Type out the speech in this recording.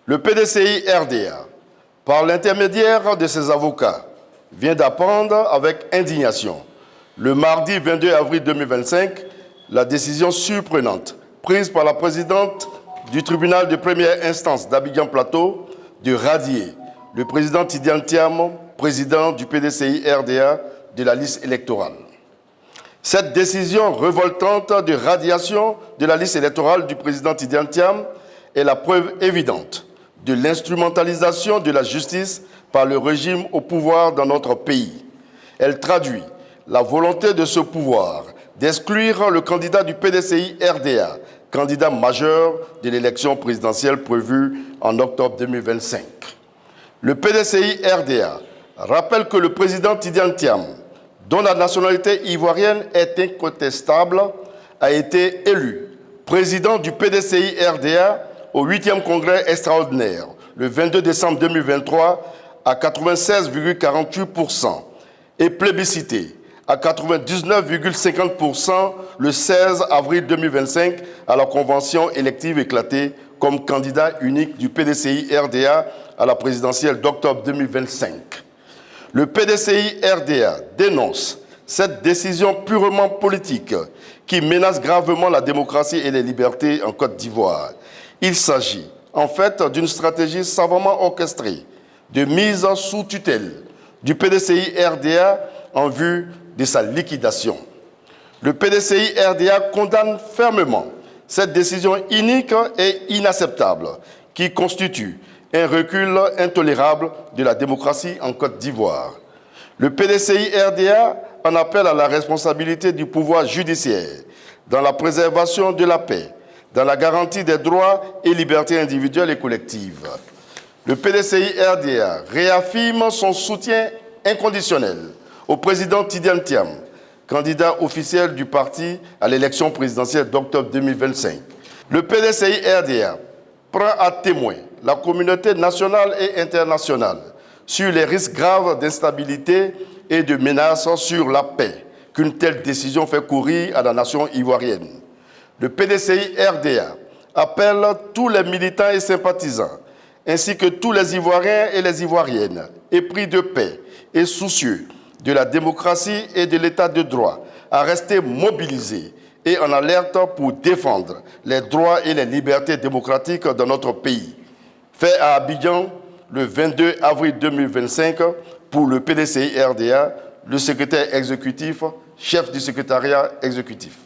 Le PDCI RDA, par l'intermédiaire de ses avocats, vient d'apprendre avec indignation, le mardi 22 avril 2025, la décision surprenante prise par la présidente du tribunal de première instance d'Abidjan Plateau de radier le président Tidiane Thiam, président du PDCI RDA, de la liste électorale. Cette décision révoltante de radiation de la liste électorale du président Tidiane Thiam est la preuve évidente de l'instrumentalisation de la justice par le régime au pouvoir dans notre pays. Elle traduit la volonté de ce pouvoir d'exclure le candidat du PDCI RDA, candidat majeur de l'élection présidentielle prévue en octobre 2025. Le PDCI RDA rappelle que le président Tidiane Thiam, dont la nationalité ivoirienne est incontestable, a été élu président du PDCI RDA au 8e congrès extraordinaire le 22 décembre 2023 à 96,48% et plébiscité à 99,50% le 16 avril 2025 à la convention élective éclatée comme candidat unique du PDCI RDA à la présidentielle d'octobre 2025. Le PDCI RDA dénonce cette décision purement politique qui menace gravement la démocratie et les libertés en Côte d'Ivoire. Il s'agit en fait d'une stratégie savamment orchestrée de mise sous tutelle du PDCI RDA en vue de sa liquidation. Le PDCI RDA condamne fermement cette décision inique et inacceptable qui constitue un recul intolérable de la démocratie en Côte d'Ivoire. Le PDCI RDA en appelle à la responsabilité du pouvoir judiciaire dans la préservation de la paix, dans la garantie des droits et libertés individuelles et collectives. Le PDCI RDA réaffirme son soutien inconditionnel au président Tidiane Thiam, candidat officiel du parti à l'élection présidentielle d'octobre 2025. Le PDCI RDA prend à témoin la communauté nationale et internationale sur les risques graves d'instabilité et de menaces sur la paix qu'une telle décision fait courir à la nation ivoirienne. Le PDCI RDA appelle tous les militants et sympathisants, ainsi que tous les Ivoiriens et les Ivoiriennes, épris de paix et soucieux de la démocratie et de l'état de droit, à rester mobilisés et en alerte pour défendre les droits et les libertés démocratiques dans notre pays. Fait à Abidjan le 22 avril 2025 pour le PDCI RDA, le secrétaire exécutif, chef du secrétariat exécutif.